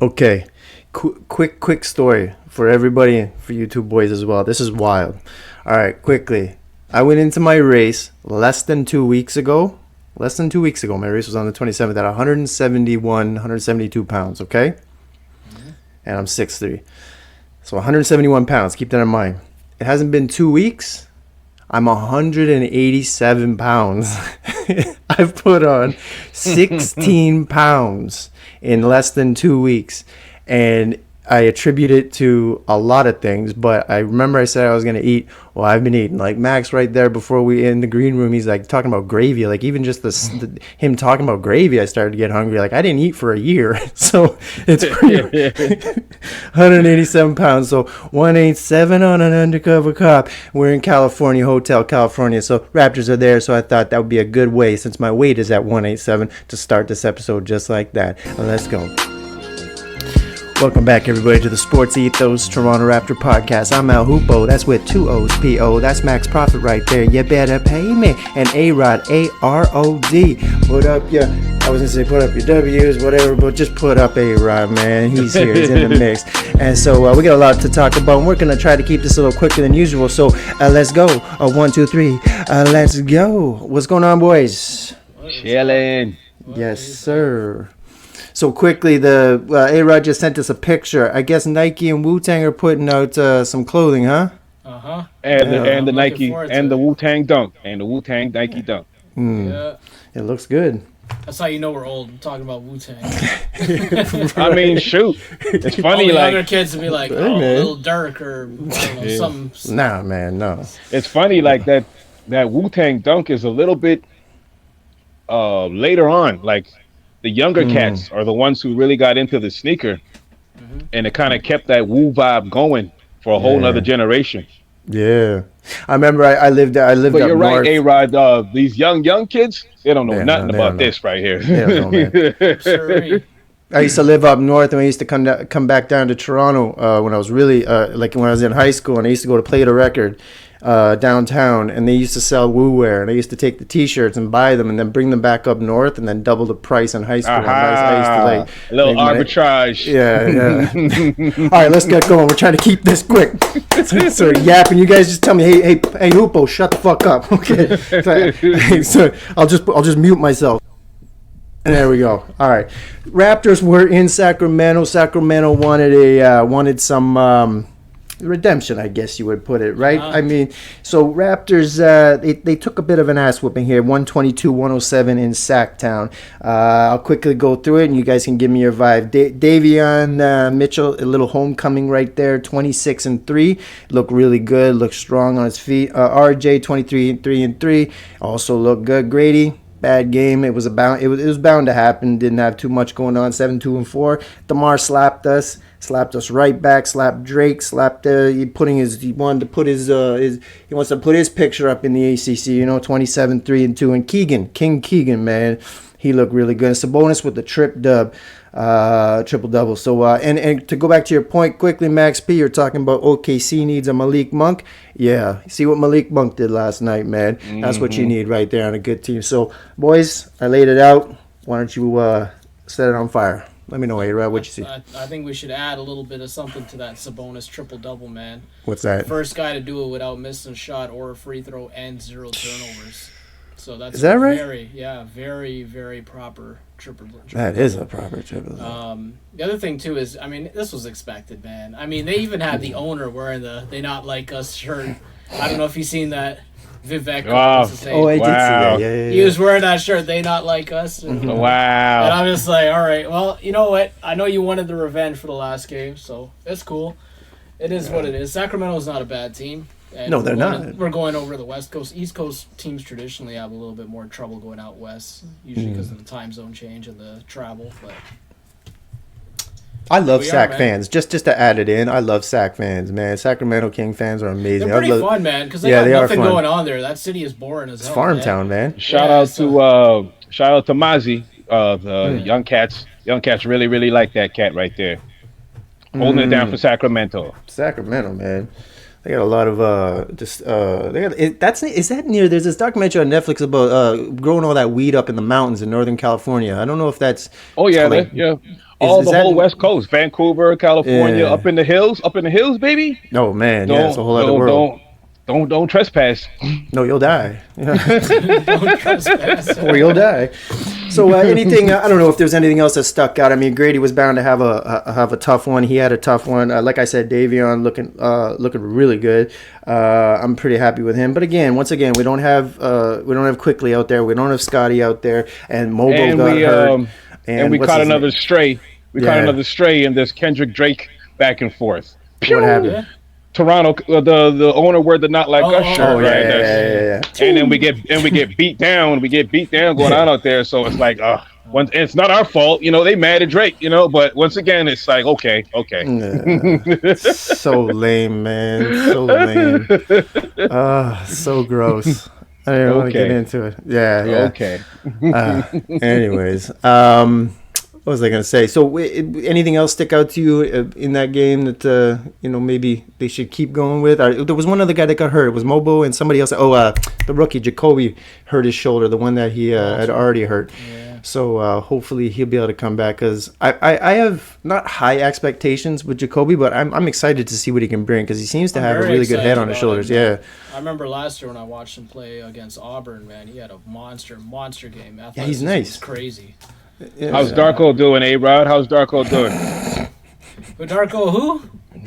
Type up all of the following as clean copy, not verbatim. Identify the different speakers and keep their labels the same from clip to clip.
Speaker 1: Okay, quick story for everybody, for you two boys as well. This is wild. All right, quickly. I went into my race less than 2 weeks ago. Less than 2 weeks ago, my race was on the 27th at 171, 172 pounds, okay? And I'm 6'3". So 171 pounds, keep that in mind. It hasn't been 2 weeks. I'm 187 pounds. I've put on 16 pounds in less than 2 weeks. And I attribute it to a lot of things, but I remember I said I was going to eat. Well, I've been eating. Like Max right there before we in the green room, he's like talking about gravy. Like even just him talking about gravy, I started to get hungry. Like I didn't eat for a year. So it's 187 pounds. So 187 on an undercover cop. We're in California, Hotel California. So Raptors are there. So I thought that would be a good way, since my weight is at 187, to start this episode just like that. Let's go. Welcome back, everybody, to the Sports Ethos Toronto Raptor podcast. I'm Al Hoopo. That's with two O's, P-O. That's Max Profit right there. You better pay me. And A-Rod, A-R-O-D. Put up your, I was going to say put up your W's, whatever, but just put up A-Rod, man. He's here. He's in the mix. And so we got a lot to talk about, and we're going to try to keep this a little quicker than usual. So let's go. 1, 2, 3. Let's go. What's going on, boys?
Speaker 2: Chilling.
Speaker 1: Yes, sir. So quickly, the A-Rod just sent us a picture. I guess Nike and Wu-Tang are putting out some clothing, huh?
Speaker 3: Uh-huh.
Speaker 2: And the Nike and the Wu-Tang Dunk and the Wu-Tang Nike Dunk.
Speaker 3: Yeah.
Speaker 1: It looks good.
Speaker 3: That's how you know we're old. I'm talking about Wu-Tang.
Speaker 2: I mean, shoot. It's funny,
Speaker 3: all the
Speaker 2: like
Speaker 3: younger kids would be like,
Speaker 1: Hey, man.
Speaker 3: Little Dirk or I don't know, some.
Speaker 1: Nah, man, no.
Speaker 2: it's funny, like that Wu-Tang Dunk is a little bit later on. Like the younger cats are the ones who really got into the sneaker, and it kind of kept that Wu vibe going for a whole nother generation.
Speaker 1: Yeah, I remember I lived
Speaker 2: But
Speaker 1: up
Speaker 2: you're right,
Speaker 1: north.
Speaker 2: A-Rod. These young kids, they don't know nothing about this right here.
Speaker 1: Yeah, no, man.
Speaker 3: Sorry.
Speaker 1: I used to live up north, and I used to come back down to Toronto when I was really like when I was in high school, and I used to go to Play the Record downtown, and they used to sell Woo wear, and I used to take the T-shirts and buy them, and then bring them back up north, and then double the price in high school. I used to like
Speaker 2: a little
Speaker 1: make
Speaker 2: arbitrage.
Speaker 1: Yeah. All right, let's get going. We're trying to keep this quick. So yapping, you guys just tell me, hey, Hoopo, shut the fuck up, okay? So I'll just mute myself. And there we go. All right, Raptors were in Sacramento. Sacramento wanted some redemption, I guess you would put it, right? I mean, so Raptors, they took a bit of an ass whooping here, 122-107 in Sacktown. I'll quickly go through it, and you guys can give me your vibe. Davion Mitchell, a little homecoming right there, 26-3, looked really good, looked strong on his feet. RJ, 23-3, also looked good. Grady, bad game. It was bound to happen. Didn't have too much going on. 7-2-4. DeMar slapped us right back. Slapped Drake. He wants to put his picture up in the ACC. 27-3-2. And King Keegan, man, he looked really good. Sabonis with the triple double. So and to go back to your point quickly, Max P, you're talking about OKC needs a Malik Monk. Yeah, see what Malik Monk did last night, man. That's what you need right there on a good team. So boys, I laid it out. Why don't you set it on fire? Let me know, A-Rod, what you see.
Speaker 3: I think we should add a little bit of something to that Sabonis triple-double, man.
Speaker 1: What's that?
Speaker 3: First guy to do it without missing a shot or a free throw and 0 turnovers. So that's
Speaker 1: Is that right?
Speaker 3: Very, very proper triple.
Speaker 1: That is a proper triple.
Speaker 3: The other thing too is, I mean, this was expected, man. I mean, they even had the owner wearing the "They Not Like Us" shirt. I don't know if you've seen that. Vivek.
Speaker 1: I did see that. Yeah.
Speaker 3: He was wearing that shirt. They Not Like Us. And,
Speaker 2: Wow.
Speaker 3: And I'm just like, all right, well, you know what? I know you wanted the revenge for the last game, so it's cool. It is what it is. Sacramento's not a bad team. And
Speaker 1: no, they're not.
Speaker 3: We're going over the West Coast. East Coast teams traditionally have a little bit more trouble going out west, usually because of the time zone change and the travel. But
Speaker 1: I love Sac fans. Just to add it in, I love Sac fans, man. Sacramento King fans are amazing.
Speaker 3: They're pretty fun, man, because they got nothing going on there. That city is boring as hell.
Speaker 1: It's farm town, man.
Speaker 2: Shout out to Mozzie, the young cats. Young cats really, really like that cat right there. Holding it down for Sacramento.
Speaker 1: Sacramento, man. They got a lot of is that near? There's this documentary on Netflix about growing all that weed up in the mountains in Northern California. I don't know if that's.
Speaker 2: Oh yeah,
Speaker 1: like,
Speaker 2: yeah.
Speaker 1: is
Speaker 2: The
Speaker 1: that
Speaker 2: whole West Coast, Vancouver, California,
Speaker 1: Yeah.
Speaker 2: up in the hills, baby.
Speaker 1: Oh man, yeah, it's a whole other
Speaker 2: Don't
Speaker 1: world.
Speaker 2: don't trespass.
Speaker 1: No, you'll die. Yeah.
Speaker 3: Don't trespass.
Speaker 1: Or you'll die. So anything? I don't know if there's anything else that stuck out. I mean, Grady was bound to have a tough one. He had a tough one. Like I said, Davion looking really good. I'm pretty happy with him. But once again, we don't have Quickly out there. We don't have Scotty out there, and Mobo got hurt.
Speaker 2: And we
Speaker 1: what's
Speaker 2: caught
Speaker 1: his name?
Speaker 2: another stray. We caught another stray in this Kendrick Drake back and forth.
Speaker 1: What happened?
Speaker 2: Toronto, the owner wear the not like us shirt, right?
Speaker 1: Yeah.
Speaker 2: And then we get beat down. We get beat down going on out there. So it's like, it's not our fault, they mad at Drake, But once again, it's like, okay.
Speaker 1: So lame, man. So lame. So gross. I don't want to get into it. Yeah.
Speaker 2: Okay.
Speaker 1: Anyways, what was I going to say? So, anything else stick out to you in that game that maybe they should keep going with? There was one other guy that got hurt. It was Mobo and somebody else. The rookie Jacoby hurt his shoulder, the one that he had already hurt. Yeah. So hopefully he'll be able to come back, because I have not high expectations with Jacoby, but I'm excited to see what he can bring, because he seems to have a really good head on his shoulders. Yeah.
Speaker 3: I remember last year when I watched him play against Auburn, man, he had a monster game.
Speaker 1: Yeah, he's nice.
Speaker 3: Was crazy.
Speaker 1: Yeah.
Speaker 2: How's Darko doing, A-Rod? How's Darko doing?
Speaker 3: Darko who?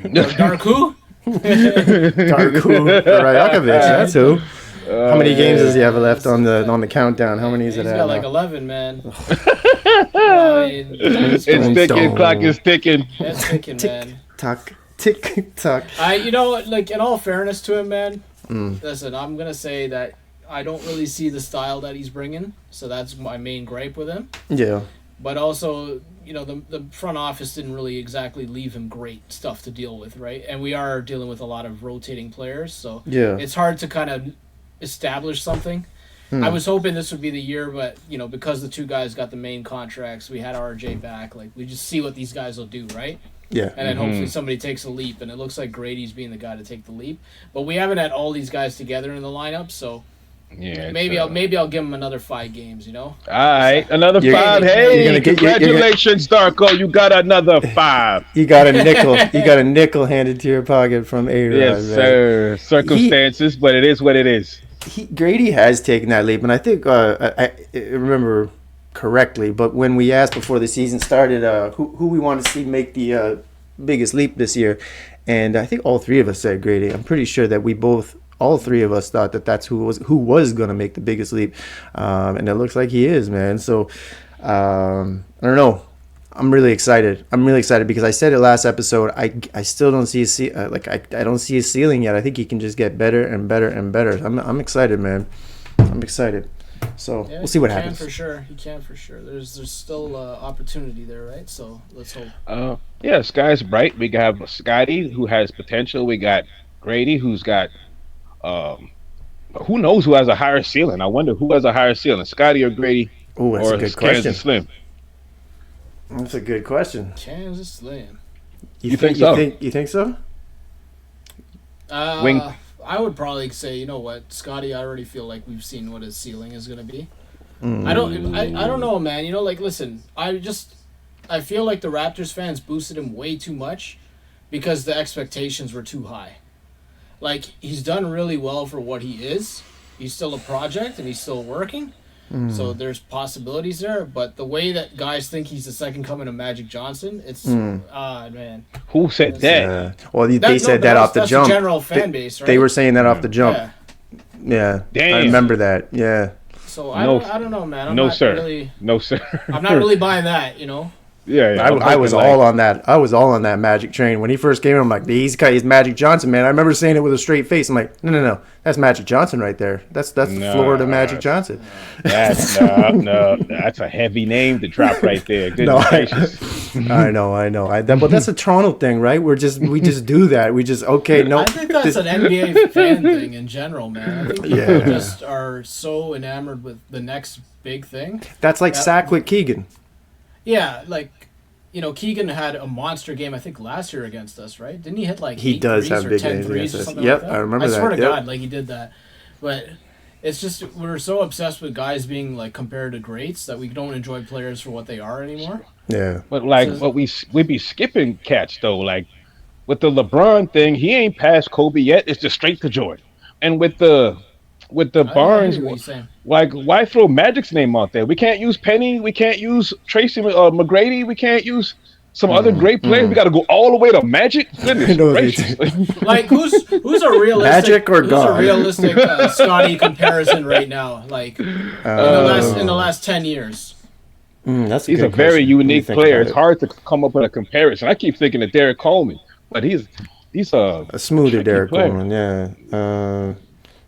Speaker 3: Dark who?
Speaker 1: Darko Rajakovic, that's who. How many games does he have left on the countdown? How many is it?
Speaker 3: He's got like 11, man.
Speaker 2: It's ticking. Clock is ticking.
Speaker 3: It's ticking, man.
Speaker 1: Tick tock.
Speaker 3: Like, in all fairness to him, man. Listen, I'm gonna say that I don't really see the style that he's bringing, so that's my main gripe with him.
Speaker 1: Yeah.
Speaker 3: But also, the front office didn't really exactly leave him great stuff to deal with, right? And we are dealing with a lot of rotating players, so it's hard to kind of establish something. I was hoping this would be the year, but because the two guys got the main contracts, we had RJ back. Like, we just see what these guys will do, right?
Speaker 1: Yeah.
Speaker 3: And then hopefully somebody takes a leap, and it looks like Grady's being the guy to take the leap. But we haven't had all these guys together in the lineup, so maybe I'll give him another 5 games. All
Speaker 2: right, another 5. Hey, congratulations, Darko! You got another 5.
Speaker 1: You got a nickel. You got a nickel handed to your pocket from A-Rod.
Speaker 2: Yes, sir. Circumstances, but it is what it is.
Speaker 1: Grady has taken that leap, and I think I remember correctly. But when we asked before the season started, who we wanted to see make the biggest leap this year, and I think all 3 of us said Grady. I'm pretty sure that all 3 of us thought that that's who was going to make the biggest leap, and it looks like he is, man. So I don't know. I'm really excited. Because I said it last episode. I still don't see I don't see his ceiling yet. I think he can just get better and better and better. I'm excited, man. I'm excited. So we'll see what happens.
Speaker 3: He can for sure. There's still opportunity there, right? So let's hope.
Speaker 2: Sky's bright. We have Scotty, who has potential. We got Grady, who's got who knows who has a higher ceiling. I wonder who has a higher ceiling, Scotty or Grady.
Speaker 1: Oh, that's a good question.
Speaker 2: Kansas Slim.
Speaker 1: That's a good question.
Speaker 3: Kansas Slim.
Speaker 1: You think so? You think so?
Speaker 3: I would probably say, Scotty, I already feel like we've seen what his ceiling is going to be. I don't know, man. Listen, I feel like the Raptors fans boosted him way too much because the expectations were too high. Like, he's done really well for what he is. He's still a project and he's still working. So there's possibilities there, but the way that guys think he's the second coming of Magic Johnson, it's man.
Speaker 2: Who said that?
Speaker 1: Well, they said that off the jump.
Speaker 3: The general fan base, right?
Speaker 1: They were saying that off the jump. Yeah.
Speaker 2: Damn.
Speaker 1: I remember that. Yeah.
Speaker 3: So I don't know, man.
Speaker 2: No, sir.
Speaker 3: I'm not really buying that,
Speaker 2: Yeah,
Speaker 1: I was all on that. I was all on that Magic train when he first came in. I'm like, he's Magic Johnson, man. I remember saying it with a straight face. I'm like, no, that's Magic Johnson right there. That's Florida Magic Johnson.
Speaker 2: That's a heavy name to drop right there.
Speaker 1: I know. But that's a Toronto thing, right? We just do that. We just
Speaker 3: I think that's an NBA fan thing in general, man. I think people just are so enamored with the next big thing.
Speaker 1: That's like Sack with Keegan.
Speaker 3: Yeah, like, Keegan had a monster game, I think, last year against us, right? Didn't he hit like
Speaker 1: he
Speaker 3: 8
Speaker 1: does
Speaker 3: threes
Speaker 1: have
Speaker 3: or
Speaker 1: big
Speaker 3: 10
Speaker 1: games
Speaker 3: threes
Speaker 1: against
Speaker 3: or
Speaker 1: us.
Speaker 3: something
Speaker 1: Yep,
Speaker 3: like that?
Speaker 1: I remember that.
Speaker 3: I swear to
Speaker 1: Yep.
Speaker 3: God, like he did that. But it's just we're so obsessed with guys being like compared to greats that we don't enjoy players for what they are anymore.
Speaker 1: Yeah.
Speaker 2: But like,
Speaker 3: So-
Speaker 2: we be skipping cats though. Like with the LeBron thing, he ain't past Kobe yet. It's just straight to Jordan. And with the
Speaker 3: I
Speaker 2: Barnes,
Speaker 3: hear what you're saying.
Speaker 2: like why throw Magic's name out there? We can't use Penny. We can't use Tracy McGrady. We can't use some other great players. We got to go all the way to Magic. Goodness
Speaker 1: No, they
Speaker 2: gracious!
Speaker 3: Like who's a realistic
Speaker 1: Magic or God?
Speaker 3: a realistic Scotty comparison right now? Like in the last 10 years.
Speaker 1: That's
Speaker 2: He's
Speaker 1: good
Speaker 2: a very
Speaker 1: question when you
Speaker 2: unique
Speaker 1: think
Speaker 2: player.
Speaker 1: about
Speaker 2: It's
Speaker 1: it.
Speaker 2: hard to come up with a comparison. I keep thinking of Derek Coleman, but he's
Speaker 1: A smoother
Speaker 2: tricky
Speaker 1: Derek
Speaker 2: player.
Speaker 1: Coleman, yeah.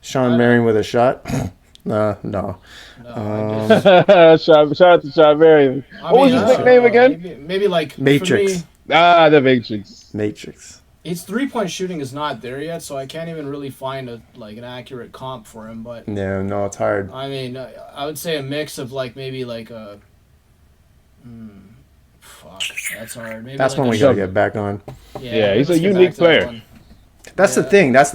Speaker 1: Sean Marion with a shot. No.
Speaker 2: shout out to Sean Marion. What was his nickname again?
Speaker 3: Maybe like for
Speaker 1: Matrix.
Speaker 3: me,
Speaker 2: The Matrix.
Speaker 1: Matrix.
Speaker 3: his 3-point shooting is not there yet, so I can't even really find an accurate comp for him. But
Speaker 1: Yeah, no, it's hard.
Speaker 3: I mean, I would say a mix of like maybe like a. Fuck, that's hard. Maybe
Speaker 1: That's
Speaker 3: like
Speaker 1: when
Speaker 3: a
Speaker 1: we gotta get back on.
Speaker 2: Yeah, he's
Speaker 3: let's
Speaker 2: a
Speaker 3: get
Speaker 2: unique
Speaker 3: back to that
Speaker 2: player.
Speaker 3: one.
Speaker 1: That's the
Speaker 3: Yeah.
Speaker 1: thing. That's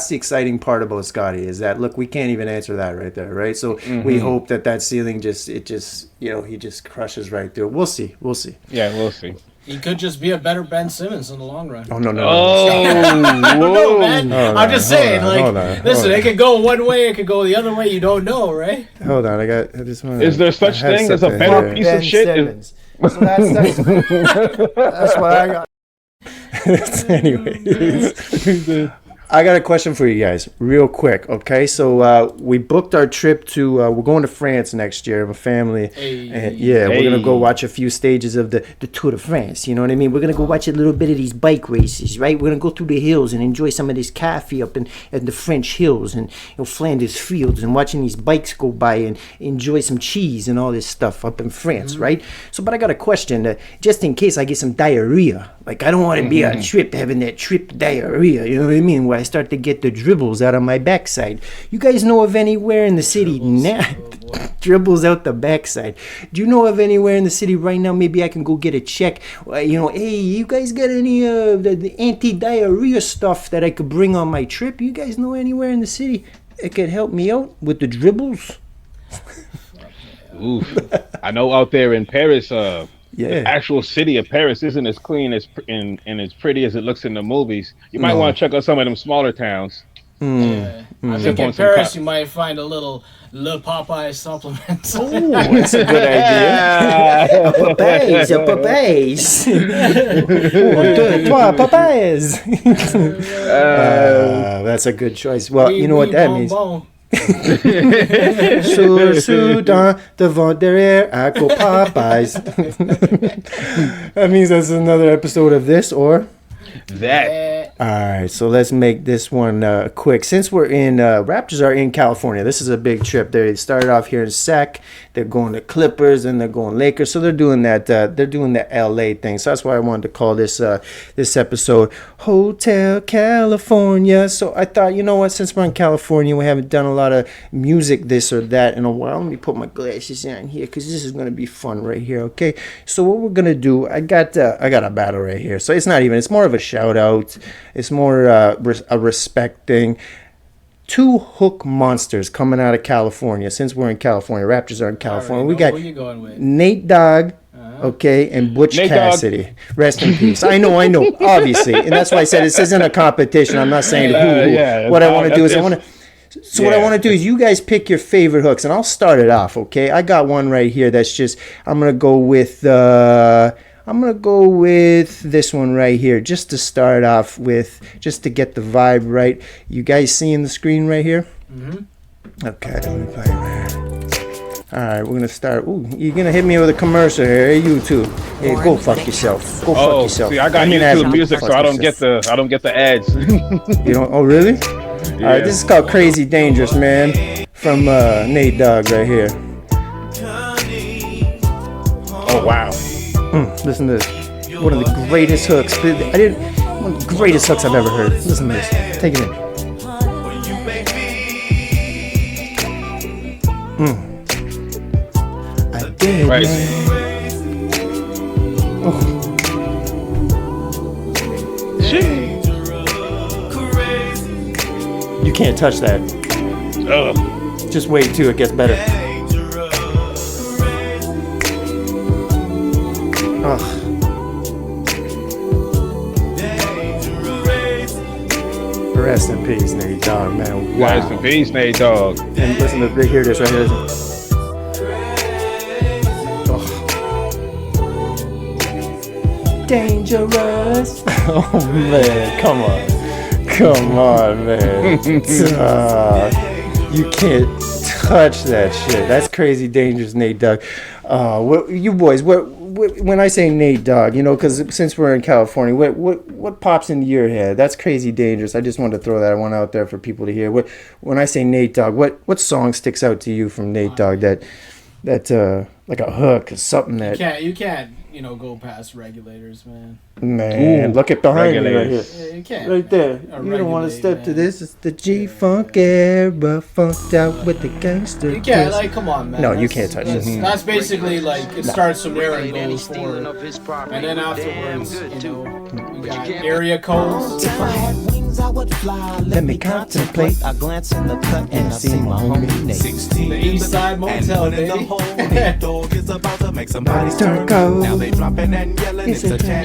Speaker 1: the exciting part about Scotty is that look, we can't even answer that right there, right? So we hope that ceiling he just crushes right through. We'll see.
Speaker 2: Yeah, we'll see.
Speaker 3: He could just be a better Ben Simmons in the long run.
Speaker 1: Oh no.
Speaker 3: I don't know, man.
Speaker 1: Hold
Speaker 3: I'm just
Speaker 1: on,
Speaker 3: saying,
Speaker 1: hold
Speaker 3: like,
Speaker 1: on.
Speaker 3: listen, it could go one way, it could go the other way. You don't know, right?
Speaker 1: Hold on, I just want.
Speaker 2: Is there such thing as a better piece of shit?
Speaker 1: Simmons. So that's what I got. Anyways, I got a question for you guys, real quick. Okay, so we booked our trip to. We're going to France next year, my family, and we're gonna go watch a few stages of the Tour de France. You know what I mean? We're gonna go watch a little bit of these bike races, right? We're gonna go through the hills and enjoy some of this coffee up in the French hills and Flanders fields and watching these bikes go by and enjoy some cheese and all this stuff up in France, right? So, but I got a question, just in case I get some diarrhea. Like I don't want to be on a trip having that trip diarrhea. You know what I mean? Where I start to get the dribbles out of my backside. You guys know of anywhere in the city dribbles out the backside? Do you know of anywhere in the city right now? Maybe I can go get a check. Hey, you guys got any the anti-diarrhea stuff that I could bring on my trip? You guys know anywhere in the city that could help me out with the dribbles?
Speaker 2: Oof. I know out there in Paris, the
Speaker 1: Yeah.
Speaker 2: actual city of Paris isn't as clean and as pretty as it looks in the movies. You might want to check out some of them smaller towns.
Speaker 3: Yeah. I think in Paris you might find a little Le Popeye supplement.
Speaker 1: Oh, that's a good idea. Papayas. Papayas. That's a good choice. Well, you know what that means. Soudan, devant, derrière, à go Popeyes. That means that's another episode of this or
Speaker 2: That.
Speaker 1: All right, so let's make this one quick. Since we're in, Raptors are in California. This is a big trip. They started off here in Sac. They're going to Clippers and they're going Lakers. So they're doing that. They're doing the LA thing. So that's why I wanted to call this this episode Hotel California. So I thought, you know what? Since we're in California, we haven't done a lot of music, this or that, in a while. Let me put my glasses on here because this is gonna be fun right here. Okay. So what we're gonna do? I got a battle right here. So it's not even. It's more of a shout out. It's more a respect thing. Two hook monsters coming out of California. Since we're in California, Raptors are in California. We got
Speaker 3: Who you going with?
Speaker 1: Nate Dogg, okay, and Butch
Speaker 2: Nate
Speaker 1: Cassidy.
Speaker 2: Dogg.
Speaker 1: Rest in peace. I know, obviously, and that's why I said this isn't a competition. I'm not saying who.
Speaker 2: yeah,
Speaker 1: What I want to do is
Speaker 2: that's-
Speaker 1: what I want to do is you guys pick your favorite hooks, and I'll start it off. Okay, I got one right here. That's just I'm gonna go with this one right here, just to start off with, just to get the vibe right. You guys seeing the screen right here? Mm-hmm. Okay, let me play it right here. All right, we're gonna start. Ooh, you're gonna hit me with a commercial here. Hey, you too. Hey, go fuck yourself. Go fuck
Speaker 2: Oh,
Speaker 1: yourself.
Speaker 2: see, I got
Speaker 1: as-
Speaker 2: YouTube music,
Speaker 1: fuck
Speaker 2: so I don't
Speaker 1: yourself.
Speaker 2: get the ads.
Speaker 1: You don't? Oh, really? All right, this is called "Crazy Dangerous," man, from Nate Dogg right here.
Speaker 2: Oh wow.
Speaker 1: Listen to this. One of the greatest hooks. One of the greatest hooks I've ever heard. Listen to this. Take it in. I did.
Speaker 2: Right.
Speaker 1: Man. You can't touch that. Just wait till it gets better. Ugh. Rest in peace, Nate Dogg, man. Wow.
Speaker 2: Rest in peace, Nate Dogg.
Speaker 1: And listen to hear this right here. Oh. Dangerous. Oh man, come on, man. You can't touch that shit. That's crazy dangerous, Nate Dogg. What you boys? When I say Nate Dogg, you know, because since we're in California, what pops into your head? That's crazy dangerous. I just wanted to throw that one out there for people to hear. When I say Nate Dogg, what song sticks out to you from Nate Dogg that like a hook, something that
Speaker 3: you can't go past Regulators, man.
Speaker 1: Man, look at behind me right here.
Speaker 3: Yeah, you can't.
Speaker 1: Right there. You don't want to step to this. It's the G-Funk era, funked out with the gangster.
Speaker 3: You can't, like, come on, man.
Speaker 1: No, you can't touch this.
Speaker 3: That's basically like it starts from there and goes forward, and then afterwards, we got area codes.
Speaker 4: If I had wings, I would fly. Let me contemplate. I glance in the cut and I see my homie Nate.
Speaker 3: The East Side Motel, baby.
Speaker 1: Turn cold.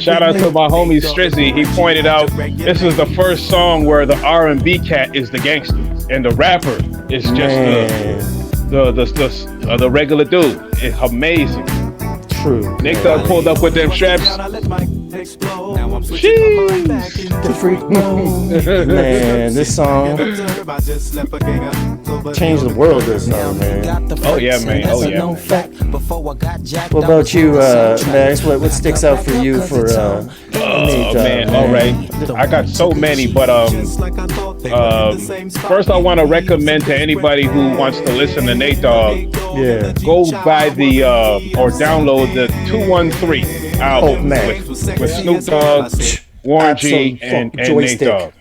Speaker 2: Shout out to my homie Strizzy. He pointed out this is the first song where the R&B cat is the gangster and the rapper is just the regular dude. It's amazing.
Speaker 1: True.
Speaker 2: Nick Dogg pulled up with them straps.
Speaker 1: The freak mode. Man, this song changed the world. This song, man.
Speaker 2: Oh yeah, man. Oh yeah.
Speaker 1: What about you, Max? What sticks out for you for Nate Dogg,
Speaker 2: man. All right. I got so many, but first I want to recommend to anybody who wants to listen to Nate Dogg.
Speaker 1: Yeah.
Speaker 2: Go buy the or download the 213 album with Snoop Dogg, Warren G, and Nate Dogg.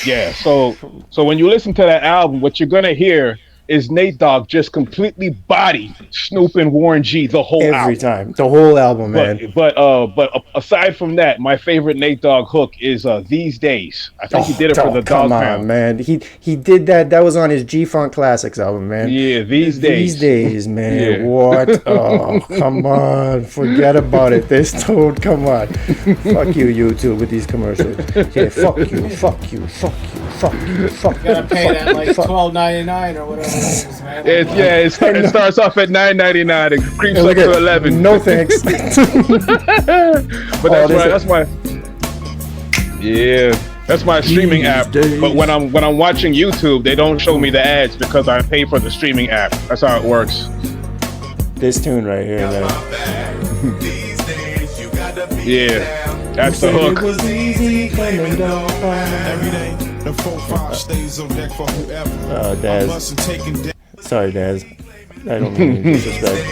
Speaker 2: Yeah. So when you listen to that album, what you're gonna hear is Nate Dogg just completely body Snoop and Warren G the whole album.
Speaker 1: Every time. The whole album, man.
Speaker 2: But aside from that, my favorite Nate Dogg hook is These Days. I think he did it for the Dog Pound.
Speaker 1: Come on, man. He did that. That was on his G-Funk Classics album, man.
Speaker 2: Yeah, These Days.
Speaker 1: These days, man.
Speaker 2: Yeah.
Speaker 1: What? Oh, come on. Forget about it. This dude, come on. Fuck you, YouTube, with these commercials. Yeah, fuck you, fuck you, fuck you, fuck you, fuck you.
Speaker 3: You gotta pay that like $12.99 or whatever.
Speaker 2: It starts off at $9.99 and creeps up to $11.
Speaker 1: No thanks.
Speaker 2: But that's my streaming app. But when I'm watching YouTube, they don't show me the ads because I pay for the streaming app. That's how it works.
Speaker 1: This tune right here, man.
Speaker 2: Yeah, that's the hook.
Speaker 1: It was easy coming down.
Speaker 5: The 4-5 stays on deck for whoever.
Speaker 1: Daz. Sorry, Daz. I don't mean to disrespect.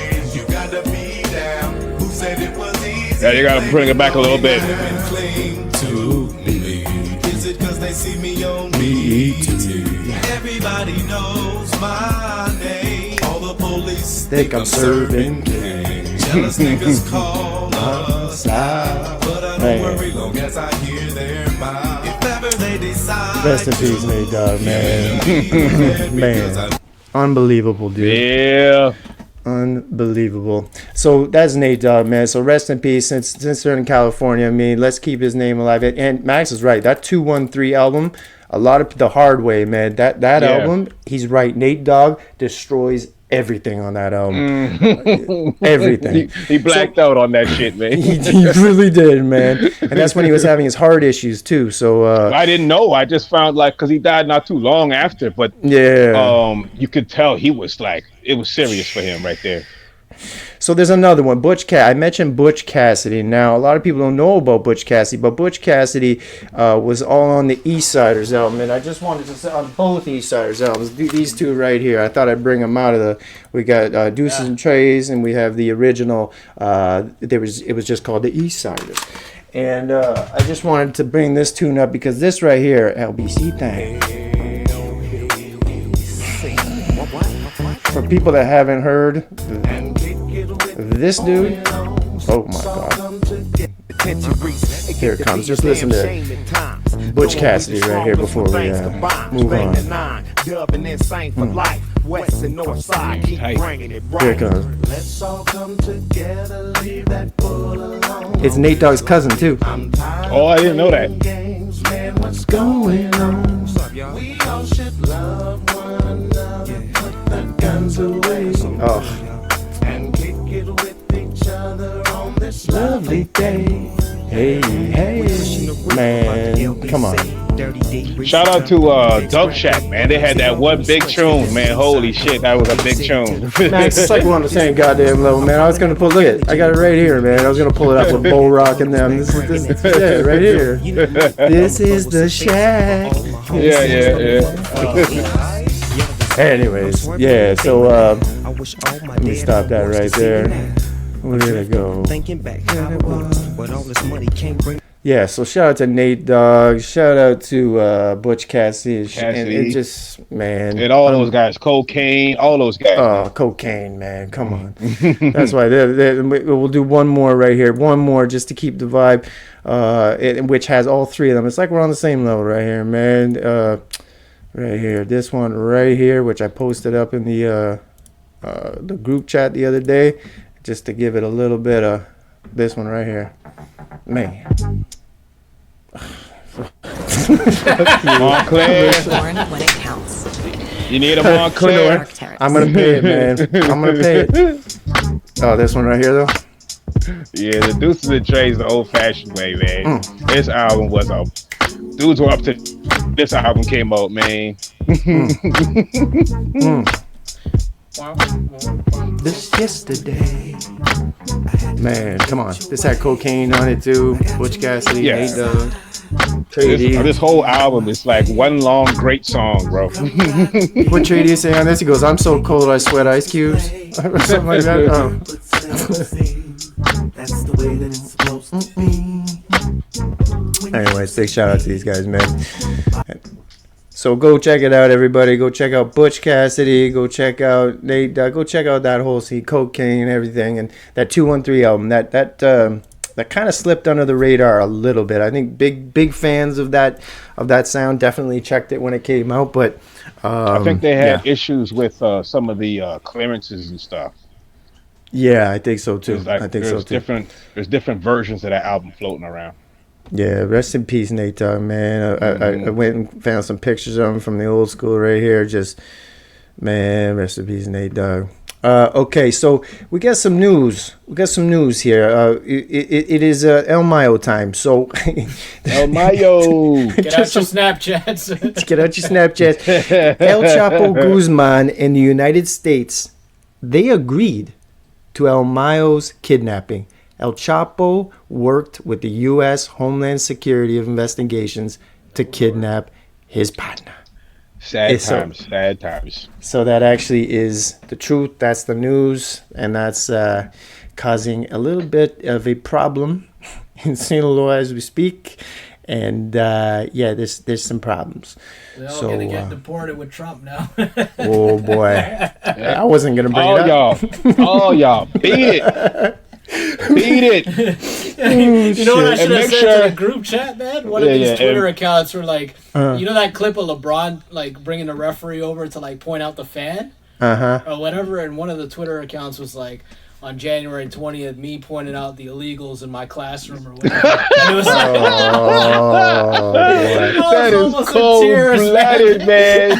Speaker 2: Yeah, you gotta bring it back a little bit.
Speaker 5: Is it cause they see me on BET? Everybody knows my name. All the police
Speaker 1: Think I'm serving.
Speaker 5: jealous niggas call us out. But I don't worry long as I hear their mouth. If ever they decide.
Speaker 1: Rest in peace, Nate Dogg, man. Man. Unbelievable, dude.
Speaker 2: Yeah.
Speaker 1: Unbelievable. So that's Nate Dogg, man. So rest in peace. Since they're in California, I mean, let's keep his name alive. And Max is right. That 213 album, a lot of the hard way, man. That album, he's right. Nate Dogg destroys everything on that album. Everything.
Speaker 2: He blacked out on that shit, man.
Speaker 1: He really did, man. And that's when he was having his heart issues too. So
Speaker 2: I didn't know. I just found because he died not too long after. But
Speaker 1: yeah,
Speaker 2: you could tell he was it was serious for him right there.
Speaker 1: So there's another one, I mentioned Butch Cassidy. Now, a lot of people don't know about Butch Cassidy, but Butch Cassidy was all on the East Siders album, and I just wanted to say on both East Siders albums, these two right here. I thought I'd bring them out of we got Deuces and Trays, and we have the original, it was just called the East Siders. And I just wanted to bring this tune up because this right here, LBC thing. For people that haven't heard this dude, oh my god,
Speaker 4: penitentiaries.
Speaker 1: Here it comes. Just listen to Butch Cassidy right here before we move on.
Speaker 4: Dubbing insane for life. West and north side, keep bringing it right.
Speaker 1: Here it comes.
Speaker 4: Let's all come together, leave that bull alone.
Speaker 1: It's Nate Dogg's cousin too.
Speaker 2: Oh, I didn't know that.
Speaker 4: Games, man, what's going on? We all should love one another, put the guns away,
Speaker 1: Oh,
Speaker 4: and kick it with each other on this lovely day.
Speaker 1: hey, man, come on.
Speaker 2: Shout out to Dub Shack, man. They had that one big tune, man. Holy shit, that was a big tune.
Speaker 1: Man, it's like we're on the same goddamn level, man. I was gonna pull. Look it, I got it right here, man. I was gonna pull it up with Bo Rock and them. This yeah, right here. This is the shack.
Speaker 2: Yeah.
Speaker 1: Anyways, yeah. So let me stop that right there. Where did it go? Yeah, so shout out to Nate Dogg, shout out to Butch Cassidy, and it just, man.
Speaker 2: And all those guys, Cocaine, all those guys.
Speaker 1: Oh, Cocaine, man, come on. That's why we'll do one more right here, one more just to keep the vibe, which has all three of them. It's like we're on the same level right here, man. Right here, this one right here, which I posted up in the group chat the other day, just to give it a little bit of this one right here. Man.
Speaker 2: Montclair.
Speaker 6: When it counts.
Speaker 2: You need a Montclair.
Speaker 1: I'm gonna pay it, man. I'm gonna pay it. Oh, this one right here, though?
Speaker 2: Yeah, the Deuces and Trays the old-fashioned way, man. This album was up. Dudes were up to this album came out, man.
Speaker 1: This yesterday. Man, come on. This had Cocaine on it, too. Butch Cassidy,
Speaker 2: Yeah.
Speaker 1: Nate Dogg. Trady.
Speaker 2: This whole album is like one long great song, bro.
Speaker 1: What Trady say on this? He goes, I'm so cold I sweat ice cubes. Or something like that. Oh.
Speaker 4: That's the way that it's supposed to be.
Speaker 1: Anyways, big shout out to these guys, man. So go check it out, everybody. Go check out Butch Cassidy. Go check out Nate. Go check out that whole scene, Cocaine and everything, and that 213 album. That kind of slipped under the radar a little bit. I think big fans of that sound definitely checked it when it came out, but
Speaker 2: I think they had issues with some of the clearances and stuff.
Speaker 1: Yeah, I think so too.
Speaker 2: Like,
Speaker 1: I think so too.
Speaker 2: There's different versions of that album floating around.
Speaker 1: Yeah, rest in peace, Nate Dogg, man. I went and found some pictures of him from the old school right here. Just, man, rest in peace, Nate Dogg. Okay, so we got some news. Here. It is El Mayo time. So
Speaker 2: El Mayo.
Speaker 3: Get out your Snapchats.
Speaker 1: Get out your Snapchats. El Chapo Guzman in the United States, they agreed to El Mayo's kidnapping. El Chapo worked with the U.S. Homeland Security Investigations to kidnap his partner.
Speaker 2: Sad times.
Speaker 1: So that actually is the truth. That's the news, and that's causing a little bit of a problem in Sinaloa as we speak. And there's some problems.
Speaker 3: They're all gonna get deported with Trump now.
Speaker 1: Oh boy, I wasn't gonna bring it up.
Speaker 2: Y'all, beat it.
Speaker 3: You know what I should have said to the group chat, man? One of these Twitter accounts were like, you know that clip of LeBron like bringing the referee over to like point out the fan, or whatever, and one of the Twitter accounts was like, on January 20th, me pointing out the illegals in my classroom or whatever. And it was like,
Speaker 2: that is cold-blooded, man.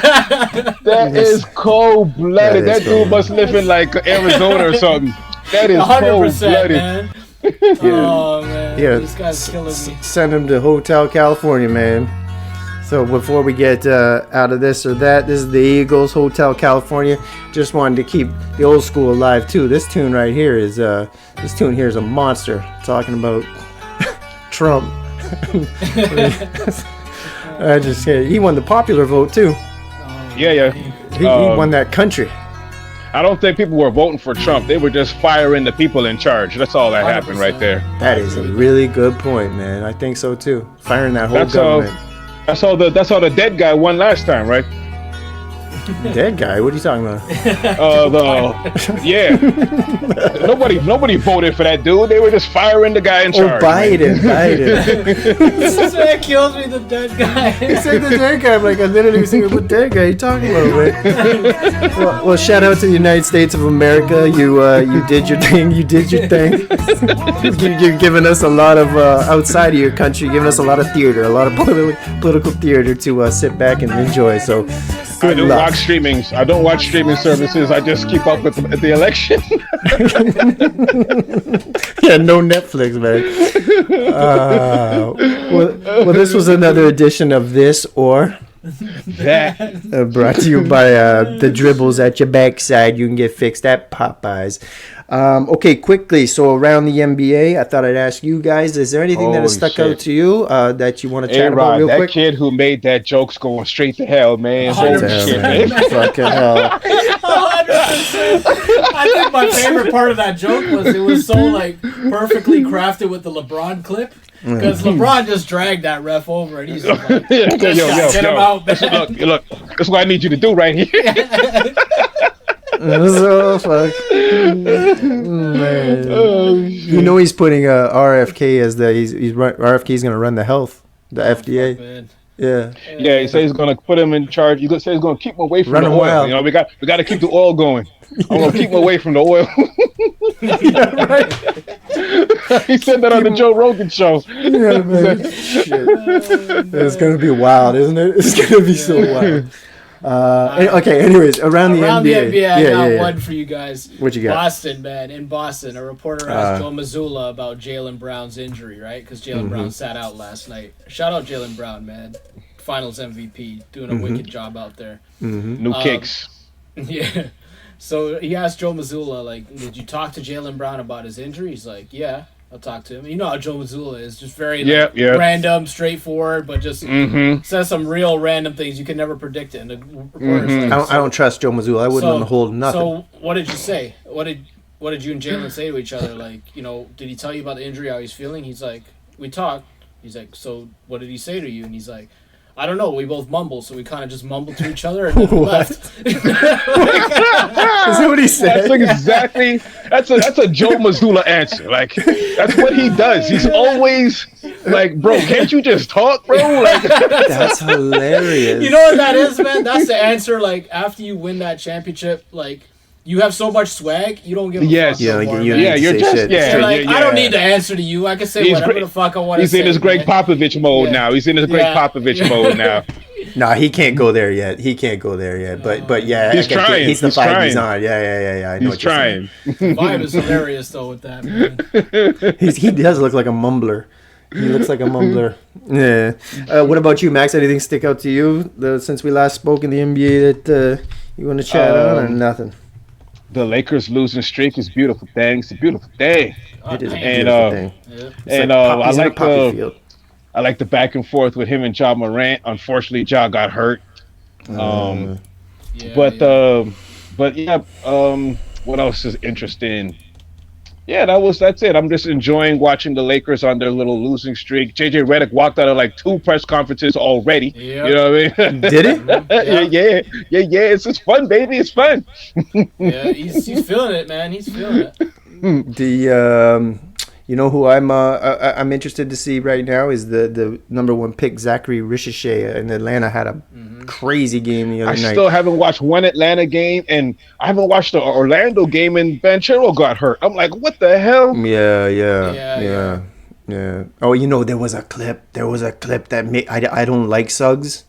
Speaker 2: That is cold-blooded. That dude must live in like Arizona or something. That is 100%,
Speaker 3: man. Oh man, this guy's killing me.
Speaker 1: Send him to Hotel California, man. So before we get out of this or that, this is the Eagles, Hotel California. Just wanted to keep the old school alive too. This tune right here is a monster. Talking about Trump. He won the popular vote too.
Speaker 2: Yeah.
Speaker 1: He won that country.
Speaker 2: I don't think people were voting for Trump. They were just firing the people in charge. That's all that happened right there.
Speaker 1: That is a really good point, man. I think so too. Firing that whole government.
Speaker 2: That's how the dead guy won last time, right?
Speaker 1: Dead guy? What are you talking about?
Speaker 2: Yeah. Nobody voted for that dude. They were just firing the guy in charge.
Speaker 1: Biden.
Speaker 3: This man kills me, the dead guy.
Speaker 1: He said the dead guy. I'm like, I literally was thinking, what dead guy are you talking about, man? well, shout out to the United States of America. You did your thing. You've given us a lot of, outside of your country, giving us a lot of theater, a lot of political theater to sit back and enjoy. So,
Speaker 2: I don't watch streamings. I don't watch streaming services. I just keep up with the election.
Speaker 1: Yeah, no Netflix, man. Well, this was another edition of This or
Speaker 2: That.
Speaker 1: Brought to you by the dribbles at your backside. You can get fixed at Popeyes. Okay, quickly. So around the NBA, I thought I'd ask you guys: is there anything that has stuck out to you that you want to chat about real quick?
Speaker 2: That kid who made that joke's going straight to hell, man.
Speaker 1: Holy shit, man. Fucking hell.
Speaker 3: 100%. I think my favorite part of that joke was it was so like perfectly crafted with the LeBron clip. Because LeBron just dragged that ref over and he's just like, get him out, man.
Speaker 2: Look, that's what I need you to do right here.
Speaker 1: So fuck. Man. You know he's putting RFK as RFK's gonna run the health, the FDA.
Speaker 3: Man.
Speaker 1: Yeah.
Speaker 2: Yeah, he says he's gonna put him in charge. He says he's gonna keep him away from the oil.
Speaker 1: Wild.
Speaker 2: You know, we got to keep the oil going. I'm gonna keep him away from the oil.
Speaker 1: Yeah, right.
Speaker 2: He said that on the Joe Rogan show.
Speaker 1: Yeah, man. Shit. It's gonna be wild, isn't it? It's gonna be so wild. Okay. Anyways, around the NBA,
Speaker 3: I got one for you guys.
Speaker 1: What you got?
Speaker 3: Boston, man. In Boston, a reporter asked Joe Mazzulla about Jaylen Brown's injury, right? Because Jaylen Brown sat out last night. Shout out Jaylen Brown, man. Finals MVP, doing a wicked job out there.
Speaker 2: New kicks.
Speaker 3: Yeah. So he asked Joe Mazzulla, like, did you talk to Jaylen Brown about his injury? He's like, yeah, I'll talk to him. You know how Joe Mazzulla is, just very random, straightforward, but just says some real random things. You can never predict it. And the reporter's like,
Speaker 1: I don't trust Joe Mazzulla. I wouldn't hold nothing.
Speaker 3: So what did you say? What did you and Jaylen say to each other? Like, you know, did he tell you about the injury, how he's feeling? He's like, we talked. He's like, so what did he say to you? And he's like, I don't know. We both mumbled, so we kind of just mumbled to each other and then left.
Speaker 1: Is that what he said?
Speaker 2: That's a Joe Mazzulla answer. Like, that's what he does. He's always like, bro, can't you just talk, bro? Like,
Speaker 1: that's hilarious.
Speaker 3: You know what that is, man? That's the answer. Like, after you win that championship, like, you have so much swag, you don't give a fuck.
Speaker 1: You're
Speaker 3: just I don't need to answer to you. I can say whatever the fuck I want to say.
Speaker 2: He's in his Greg Popovich mode now. He's in his Greg Popovich mode now.
Speaker 1: Nah, he can't go there yet. But yeah,
Speaker 2: he's trying.
Speaker 1: He's the vibe he's on. Yeah. I know
Speaker 2: he's trying.
Speaker 3: The vibe is hilarious though with that, man.
Speaker 1: He does look like a mumbler. He looks like a mumbler. Yeah. What about you, Max? Anything stick out to you since we last spoke in the NBA that you want to chat on or nothing?
Speaker 2: The Lakers losing streak is beautiful thing. It's a beautiful thing.
Speaker 1: It is a beautiful thing.
Speaker 2: I like the back and forth with him and Ja Morant. Unfortunately, Ja got hurt. What else is interesting? Yeah, that's it. I'm just enjoying watching the Lakers on their little losing streak. JJ Redick walked out of like 2 press conferences already. Yep. You know what I mean?
Speaker 1: Did he?
Speaker 2: Yeah. It's just fun, baby. It's fun.
Speaker 3: Yeah, he's feeling it, man. He's feeling it.
Speaker 1: You know who I'm interested to see right now is the number 1 pick, Zachary Ricochet in Atlanta. Had a crazy game the other night. I
Speaker 2: still haven't watched one Atlanta game, and I haven't watched the Orlando game, and Banchero got hurt. I'm like, what the hell?
Speaker 1: Yeah. Oh, you know, there was a clip that made, I don't like Suggs,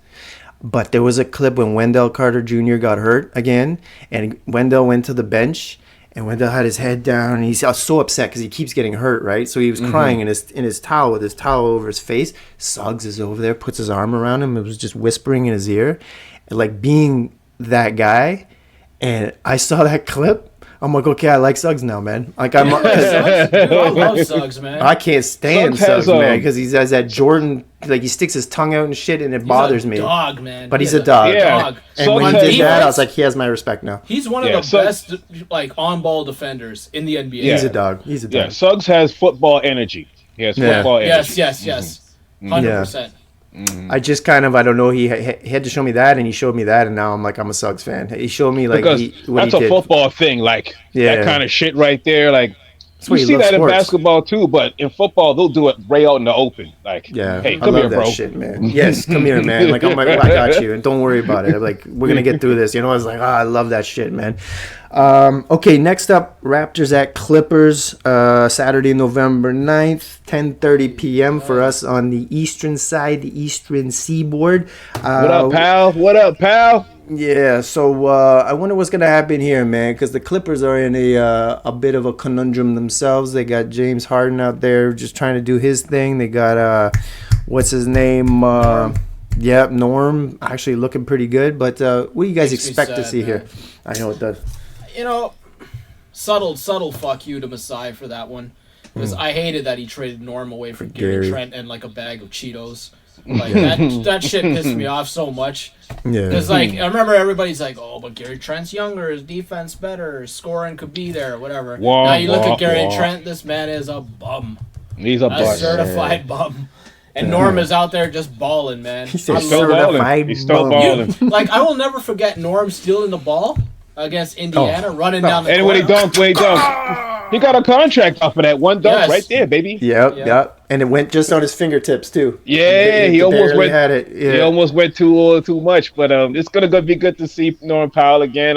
Speaker 1: but there was a clip when Wendell Carter Jr. got hurt again, and Wendell went to the bench. And Wendell had his head down, and he's so upset because he keeps getting hurt, right? So he was crying in his towel with his towel over his face. Suggs is over there, puts his arm around him, and was just whispering in his ear, and like being that guy. And I saw that clip. I'm like, okay, I like Suggs now, man. Like I
Speaker 3: love Suggs, man.
Speaker 1: I can't stand Suggs, man, because he has that Jordan, like he sticks his tongue out and shit, and it bothers me.
Speaker 3: Dog, man.
Speaker 1: But he's a dog.
Speaker 3: Yeah.
Speaker 1: And when he did that, I was like, he has my respect now.
Speaker 3: He's one of the best, like on-ball defenders in the NBA.
Speaker 1: He's a dog.
Speaker 2: Yeah, Suggs has football energy. He has football energy.
Speaker 3: Yes. 100%.
Speaker 1: I just kind of, I don't know. He had to show me that, and he showed me that, and now I'm like, I'm a Suggs fan. He showed me like
Speaker 2: Because
Speaker 1: what
Speaker 2: that's
Speaker 1: he
Speaker 2: a
Speaker 1: did.
Speaker 2: football thing, like that kind of shit right there. Like
Speaker 1: why
Speaker 2: you
Speaker 1: you
Speaker 2: see
Speaker 1: love
Speaker 2: that in
Speaker 1: sports.
Speaker 2: basketball too, but in football they'll do it right out in the open. Like,
Speaker 1: Yeah,
Speaker 2: hey,
Speaker 1: I
Speaker 2: come
Speaker 1: love
Speaker 2: here,
Speaker 1: that
Speaker 2: bro.
Speaker 1: shit, man. Yes, come here, man. Like I'm like, I got you, and don't worry about it. I'm like, we're gonna get through this. You know, I was like, I love that shit, man. Okay, next up, Raptors at Clippers, Saturday, November 9th, 10:30 p.m. for us on the eastern side, the eastern seaboard.
Speaker 2: What up, pal? What up, pal?
Speaker 1: Yeah, so I wonder what's gonna happen here, man, because the Clippers are in a bit of a conundrum themselves. They got James Harden out there just trying to do his thing. They got what's his name? Norm, actually looking pretty good. But what do you guys expect to see here? I know it does.
Speaker 3: You know, subtle fuck you to Masai for that one. Because I hated that he traded Norm away for Gary Trent and like a bag of Cheetos. Like that shit pissed me off so much.
Speaker 1: Yeah.
Speaker 3: Because like I remember everybody's like, oh, but Gary Trent's younger, his defense better, his scoring could be there, whatever. Now you look at Gary Trent, this man is a bum.
Speaker 2: He's a bum.
Speaker 3: Certified bum. And Norm is out there just balling, man.
Speaker 1: He's still balling.
Speaker 2: He's still balling.
Speaker 3: Like I will never forget Norm stealing the ball against Indiana, running down the
Speaker 2: and
Speaker 3: court.
Speaker 2: when he dunked, he got a contract off of that one dunk right there, baby.
Speaker 1: Yep. And it went just on his fingertips too.
Speaker 2: Yeah, he almost went.
Speaker 1: Had it. Yeah.
Speaker 2: He almost went too much, but it's gonna be good to see Norm Powell again.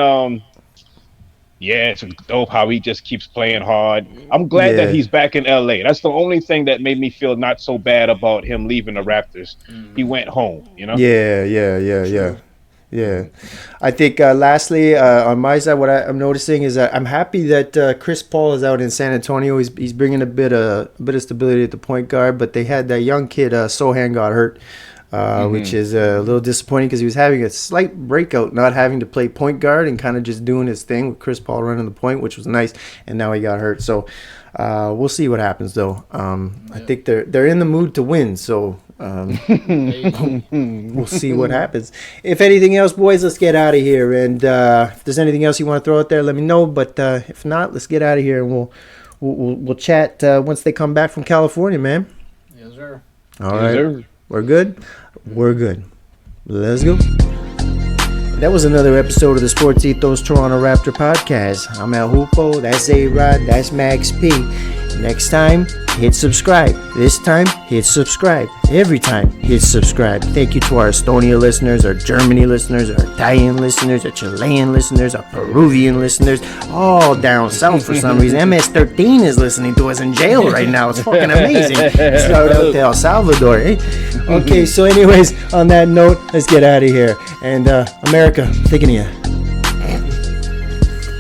Speaker 2: Yeah, it's dope how he just keeps playing hard. I'm glad that he's back in LA. That's the only thing that made me feel not so bad about him leaving the Raptors. He went home, you know?
Speaker 1: Yeah. I think lastly, on my side, what I'm noticing is that I'm happy that Chris Paul is out in San Antonio. He's bringing a bit of stability at the point guard, but they had that young kid, Sohan, got hurt. Which is a little disappointing because he was having a slight breakout, not having to play point guard and kind of just doing his thing with Chris Paul running the point, which was nice. And now he got hurt, so we'll see what happens though. I think they're in the mood to win, so we'll see what happens. If anything else, boys, let's get out of here. And if there's anything else you want to throw out there, let me know. But if not, let's get out of here and we'll chat once they come back from California, man.
Speaker 3: Yes, sir.
Speaker 1: All right. Yes, sir. We're good? We're good. Let's go. That was another episode of the Sports Ethos Toronto Raptor Podcast. I'm Al Hoopo. That's A-Rod. That's Max P. Next time, hit subscribe. This time, hit subscribe. Every time, hit subscribe. Thank you to our Estonia listeners, our Germany listeners, our Italian listeners, our Chilean listeners, our Peruvian listeners, all down south for some reason. MS-13 is listening to us in jail right now. It's fucking amazing. Shout out to El Salvador, eh? Okay, so anyways, on that note, let's get out of here. And America, thinking of you.